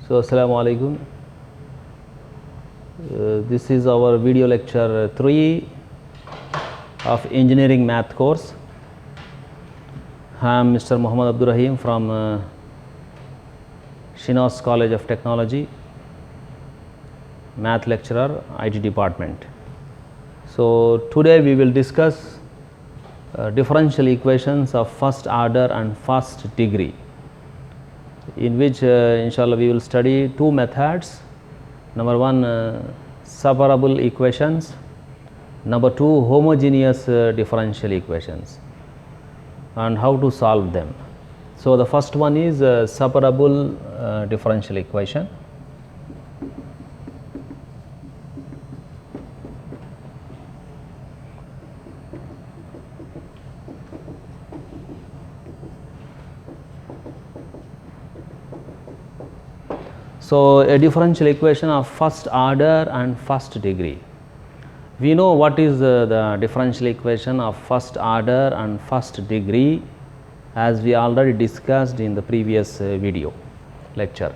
So, Assalamu alaikum. This is our video lecture 3 of engineering math course. I am Mr. Muhammad Abdur Rahim from Shinos College of Technology, math lecturer, IT department. So, today we will discuss differential equations of first order and first degree, in which inshallah we will study two methods. Number one, separable equations. Number two, homogeneous differential equations and how to solve them. So, the first one is separable differential equation. So, a differential equation of first order and first degree. We know what is the differential equation of first order and first degree, as we already discussed in the previous video lecture.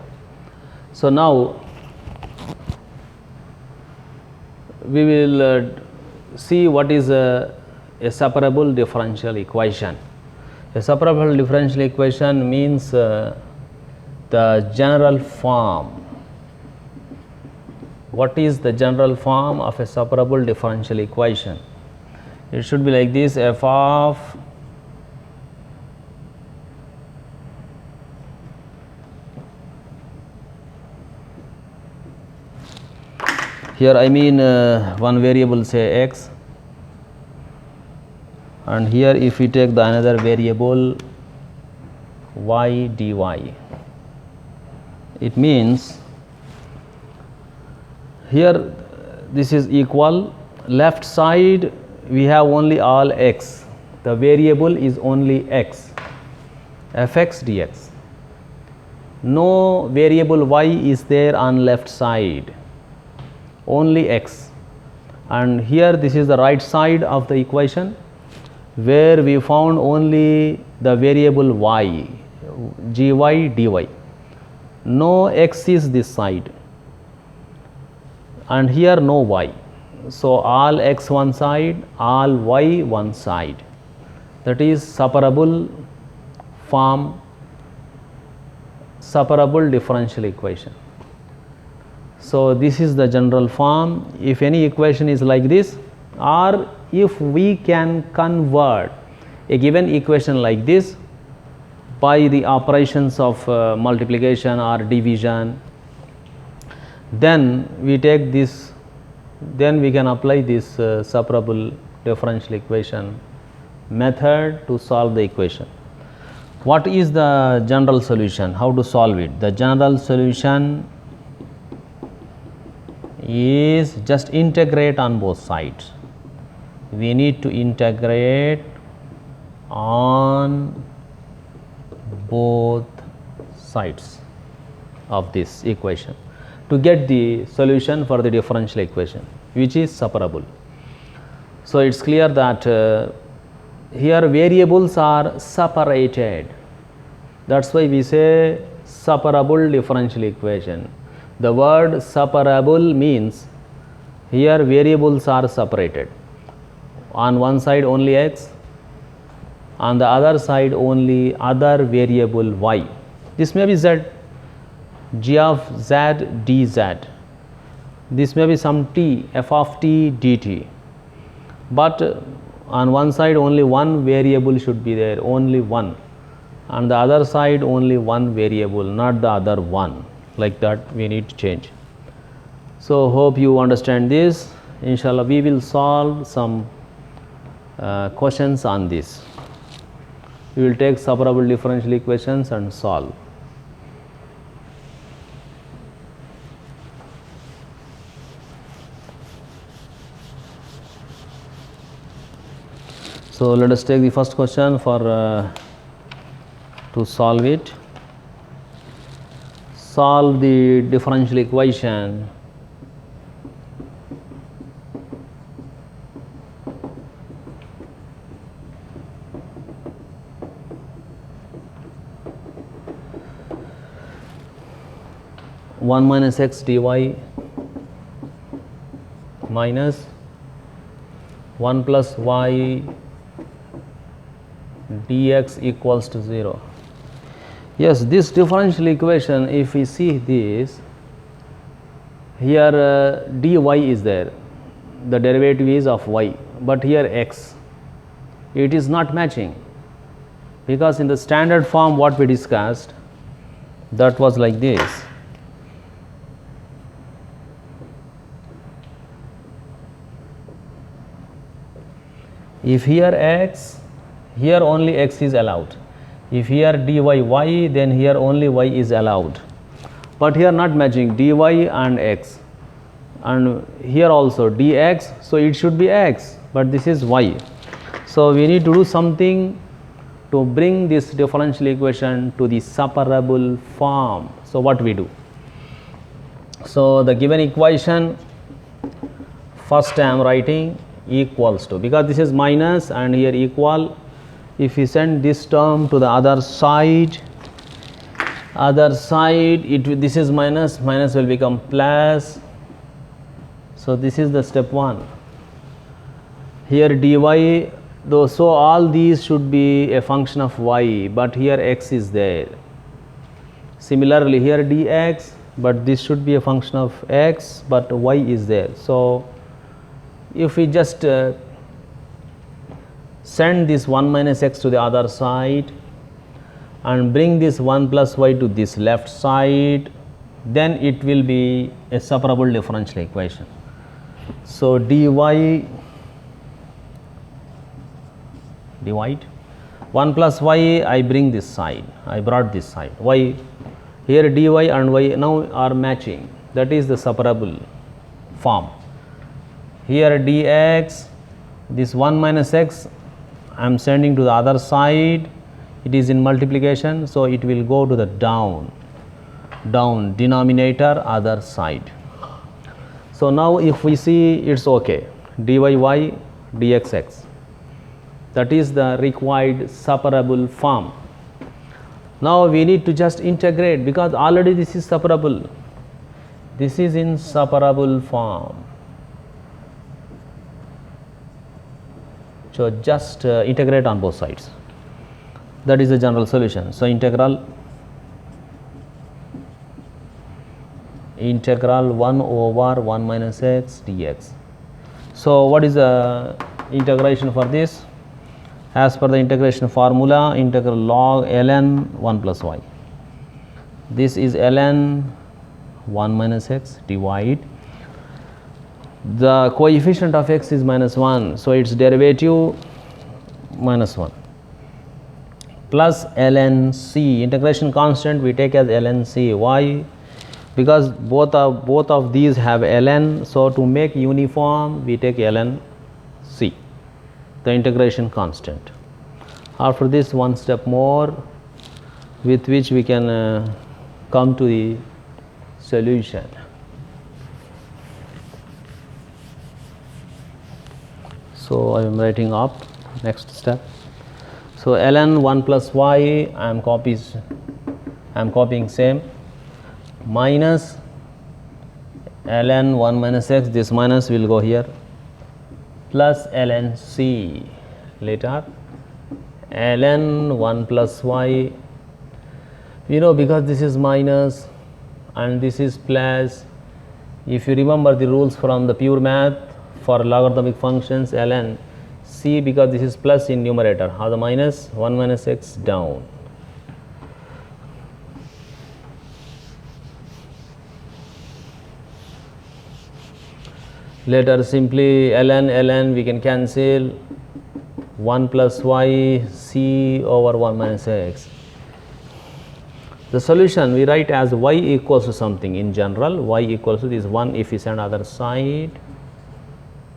So, now we will see what is a separable differential equation. A separable differential equation means the general form. What is the general form of a separable differential equation? It should be like this: f of here I mean one variable, say x, and here if we take the another variable y dy, it means here this is equal, left side we have only all x, the variable is only x, fx dx. No variable y is there on left side, only x. And here this is the right side of the equation, where we found only the variable y, gy dy. No x is this side, and here no y. So, all x one side, all y one side. That is separable form, separable differential equation. So, this is the general form. If any equation is like this, or if we can convert a given equation like this by the operations of multiplication or division, then we take this, then we can apply this separable differential equation method to solve the equation. What is the general solution? How to solve it? The general solution is just integrate on both sides. We need to integrate on both sides of this equation to get the solution for the differential equation, which is separable. So, it is clear that here variables are separated. That is why we say separable differential equation. The word separable means here variables are separated. On one side only x, on the other side only other variable y. This may be z, g of z dz. This may be some t, f of t dt. But on one side only one variable should be there, only one. On the other side only one variable, not the other one. Like that we need to change. So, hope you understand this. Inshallah we will solve some questions on this. We will take separable differential equations and solve. So, let us take the first question for to solve it. Solve the differential equation 1 minus x dy minus 1 plus y dx equals to 0. Yes, this differential equation, if we see this, here dy is there, the derivative is of y, but here x, it is not matching, because in the standard form what we discussed, that was like this. If here x, here only x is allowed. If here dy y, then here only y is allowed. But here not matching dy and x, and here also dx, so it should be x, but this is y. So we need to do something to bring this differential equation to the separable form. So what we do? So the given equation, first I am writing equals to, because this is minus and here equal, if we send this term to the other side, this is minus, minus will become plus. So this is the step 1. Here dy, though, so all these should be a function of y, but here x is there. Similarly here dx, but this should be a function of x, but y is there. So if we just send this 1 minus x to the other side and bring this 1 plus y to this left side, then it will be a separable differential equation. So dy divide 1 plus y, I bring this side, I brought this side, y, here dy and y now are matching, that is the separable form. Here dx, this 1 minus x I am sending to the other side, it is in multiplication, so it will go to the down denominator other side. So now if we see, it's okay, dy y dx x, that is the required separable form. Now we need to just integrate, because already this is separable, this is in separable form. So just integrate on both sides, that is the general solution. So integral 1 over 1 minus x dx. So what is the integration for this? As per the integration formula, integral log ln 1 plus y, this is ln 1 minus x divide, the coefficient of x is minus 1, so its derivative minus 1, plus ln c, integration constant we take as ln c. Why? Because both of these have ln, so to make uniform we take ln c, the integration constant. After this, one step more with which we can come to the solution. So I am writing up next step. So ln 1 plus y, I am copying same, minus ln 1 minus x, this minus will go here, plus ln c, later ln 1 plus y, because this is minus and this is plus, if you remember the rules from the pure math for logarithmic functions, ln c, because this is plus in numerator, how the minus 1 minus x down. Later simply ln we can cancel, 1 plus y c over 1 minus x. The solution we write as y equals to something in general, y equals to this 1, if we send other side,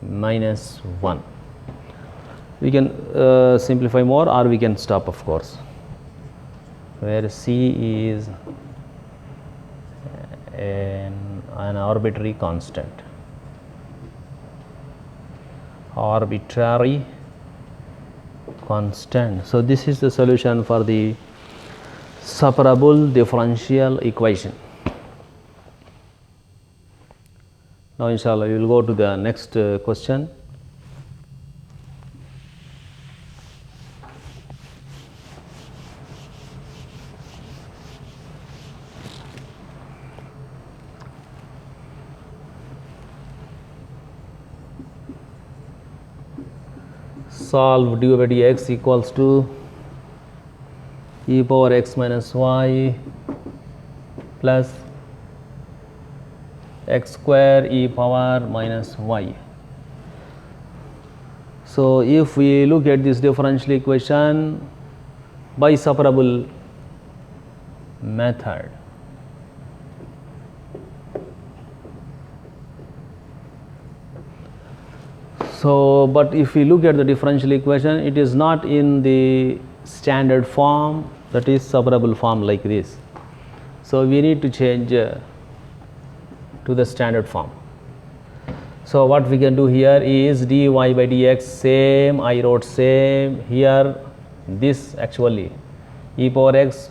minus 1. We can simplify more, or we can stop, of course, where c is an arbitrary constant, So this is the solution for the separable differential equation. Now inshallah we will go to the next question. Solve dy by dx equals to e power x minus y plus x square e power minus y. So, if we look at this differential equation by separable method, so but if we look at the differential equation, it is not in the standard form, that is separable form like this. So, we need to change to the standard form. So, what we can do here is dy by dx same, I wrote same here, this actually e power x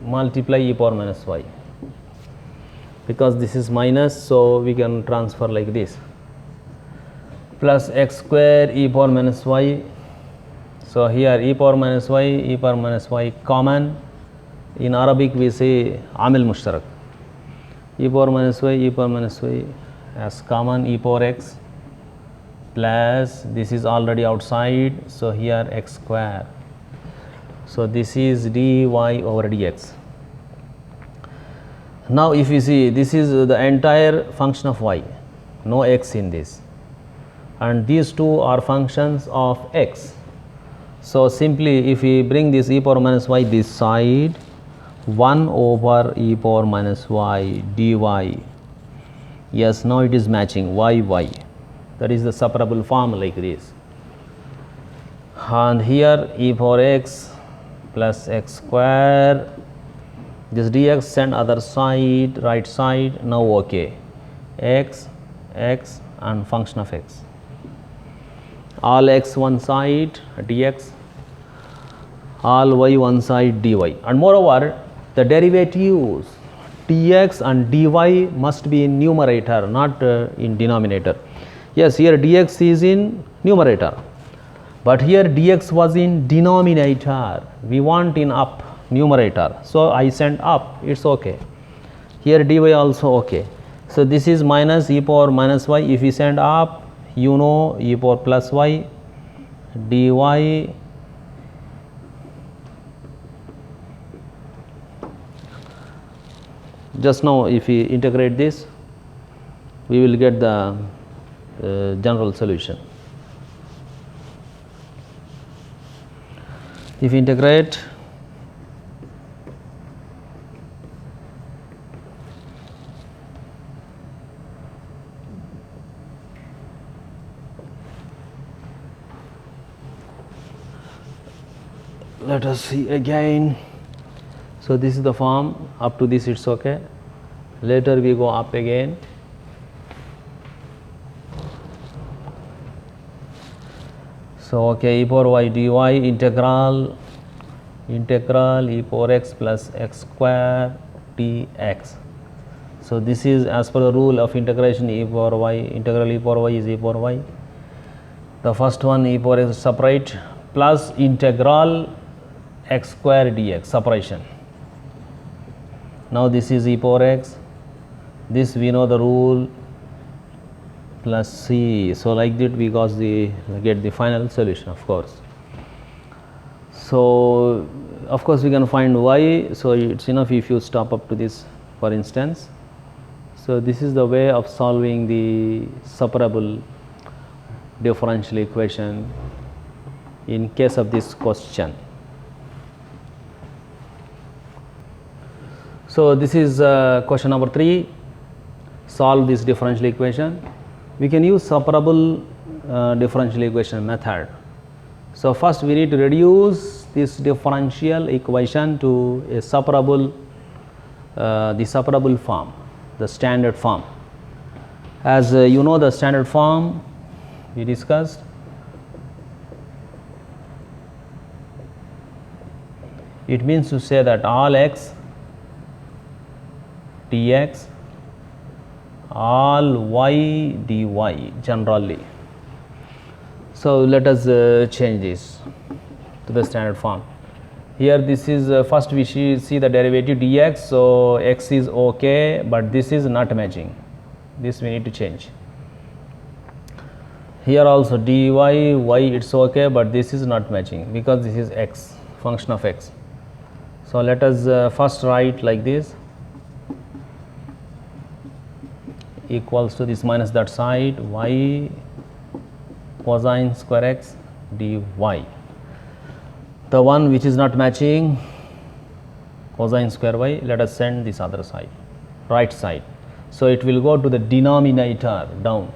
multiply e power minus y, because this is minus, so we can transfer like this, plus x square e power minus y. So, here e power minus y common. In Arabic we say amil mushtarak, e power minus y as common, e power x plus this is already outside, so here x square. So, this is dy over dx. Now, if you see, this is the entire function of y, no x in this, and these two are functions of x. So, simply if we bring this e power minus y this side, 1 over e power minus y dy. Yes, now it is matching y, that is the separable form like this. And here e power x plus x square, this dx send other side, right side, now okay, x and function of x, all x one side dx, all y one side dy, and moreover the derivatives dx and dy must be in numerator, not in denominator. Yes, here dx is in numerator, but here dx was in denominator, we want in up numerator, so I sent up, it's okay. Here dy also okay. So, this is minus e power minus y, if we send up, you know, e power plus y dy just now. If we integrate this, we will get the general solution. If we integrate, let us see again. So, this is the form, up to this it's okay, later we go up again. So, okay, e power y dy integral e power x plus x square dx. So, this is as per the rule of integration e power y, integral e power y is e power y. The first one e power x separate plus integral x square dx separation. Now, this is e power x, this we know the rule, plus c. So, like that we get the final solution, of course. So, of course we can find y. So, it's enough if you stop up to this, for instance. So, this is the way of solving the separable differential equation in case of this question. So, this is question number 3, solve this differential equation. We can use separable differential equation method. So, first we need to reduce this differential equation to a separable, the separable form, the standard form. As you know, the standard form we discussed, it means to say that all x dx all y dy generally. So let us change this to the standard form. Here this is first we see the derivative dx, so x is okay, but this is not matching, this we need to change. Here also dy y it's okay, but this is not matching because this is x, function of x. So let us first write like this, equals to this minus that side y cosine square x dy. The one which is not matching, cosine square y, let us send this other side, right side. So it will go to the denominator down.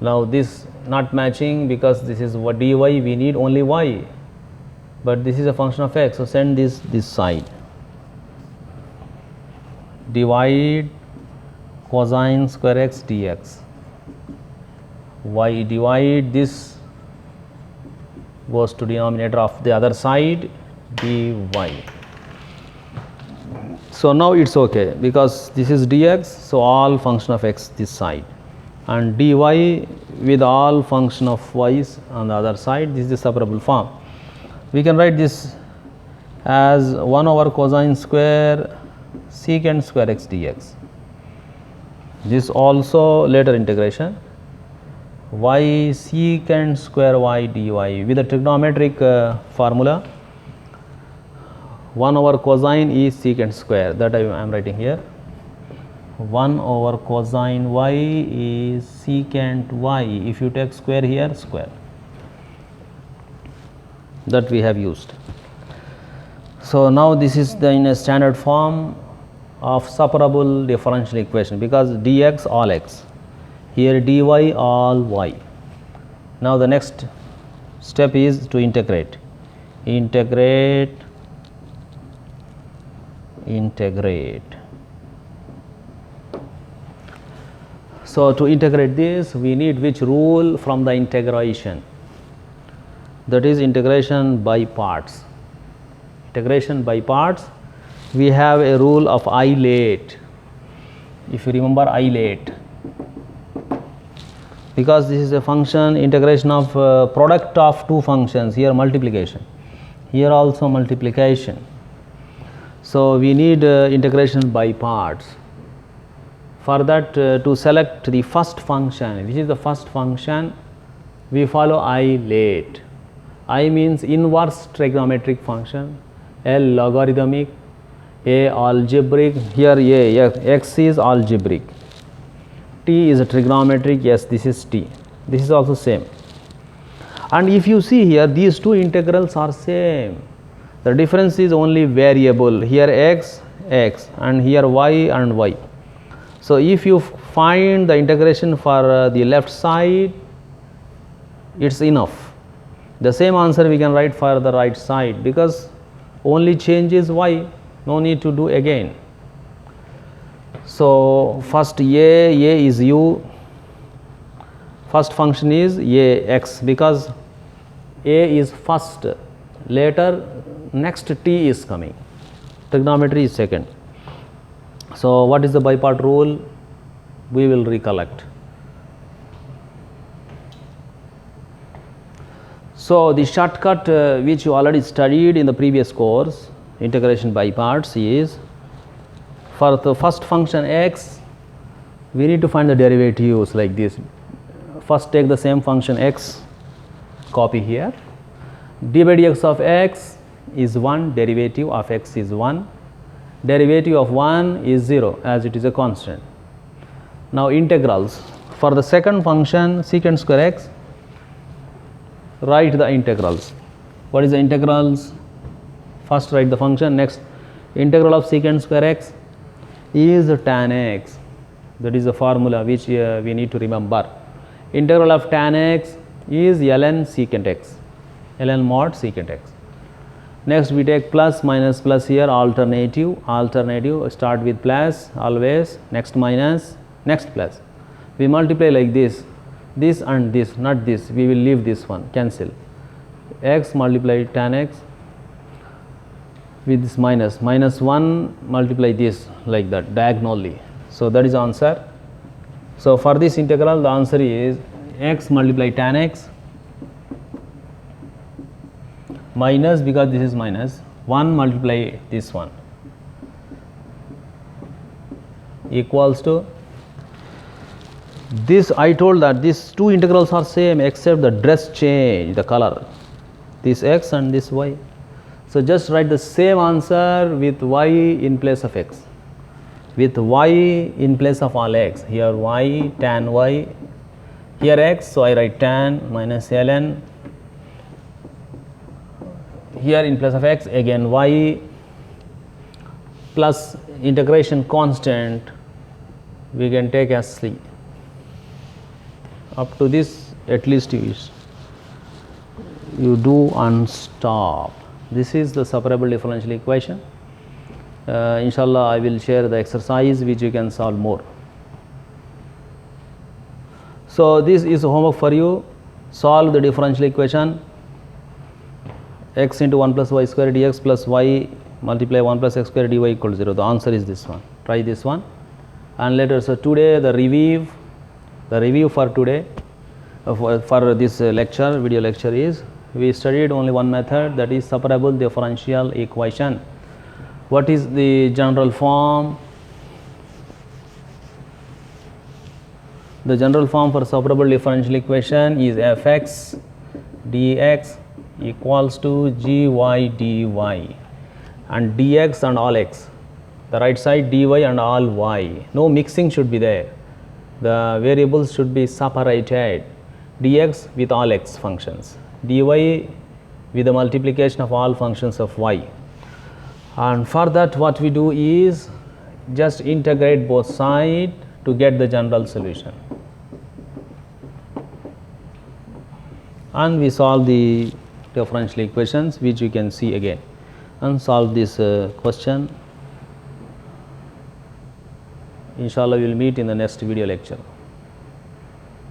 Now this not matching because this is what dy, we need only y, but this is a function of x, so send this side. Divide cosine square x dx, y divide this goes to denominator of the other side dy. So now it's okay because this is dx, so all function of x this side, and dy with all function of y's on the other side. This is the separable form. We can write this as 1 over cosine square secant square x dx. This also later integration, y secant square y dy with the trigonometric formula. 1 over cosine is secant square, that I am writing here. 1 over cosine y is secant y, if you take square here, square, that we have used. So now this is the in a standard form of separable differential equation, because dx all x, here dy all y. Now the next step is to integrate. So to integrate this, we need which rule from the integration? That is integration by parts. Integration by parts, we have a rule of ILATE. If you remember ILATE, because this is a function integration of product of two functions, here multiplication, here also multiplication. So we need integration by parts. For that, to select the first function, which is the first function, we follow ILATE. I means inverse trigonometric function, L logarithmic, A algebraic, here x is algebraic, T is a trigonometric, yes, this is T, this is also same. And if you see here, these two integrals are same, the difference is only variable, here x and here y and y. So if you find the integration for the left side, it's enough. The same answer we can write for the right side, because only change is y, no need to do again. So first a is u, first function is a x, because a is first, later next t is coming, trigonometry is second. So what is the by part rule? We will recollect. So the shortcut which you already studied in the previous course, integration by parts, is for the first function x, we need to find the derivatives like this. First take the same function x, copy here, d by dx of x is 1, derivative of x is 1, derivative of 1 is 0 as it is a constant. Now integrals, for the second function secant square x, write the integrals. What is the integrals? First write the function, next integral of secant square x is tan x, that is the formula which we need to remember. Integral of tan x is ln secant x, ln mod secant x. Next we take plus minus plus, here alternative start with plus always, next minus, next plus. We multiply like this and this, not this, we will leave this one, cancel. X multiply tan x with this minus 1 multiply this like that diagonally. So that is the answer. So for this integral, the answer is x multiply tan x minus, because this is minus, 1 multiply this one equals to this. I told that these two integrals are same except the dress change, the color, this x and this y. So just write the same answer with y in place of x, with y in place of all x. Here y tan y, here x, so I write tan minus ln, here in place of x again y plus integration constant we can take as c. Up to this at least you do and stop. This is the separable differential equation. Inshallah I will share the exercise which you can solve more. So this is homework for you. Solve the differential equation x into 1 plus y square dx plus y multiply 1 plus x square dy equal to 0. The answer is this one. Try this one. And later, so today the review for today for this lecture, video lecture is, we studied only one method, that is separable differential equation. What is the general form? The general form for separable differential equation is fx dx equals to gy dy, and dx and all x, the right side dy and all y. No mixing should be there. The variables should be separated. Dx with all x functions, dy with the multiplication of all functions of y. And for that what we do is just integrate both sides to get the general solution. And we solve the differential equations which you can see again, and solve this question. Inshallah we will meet in the next video lecture.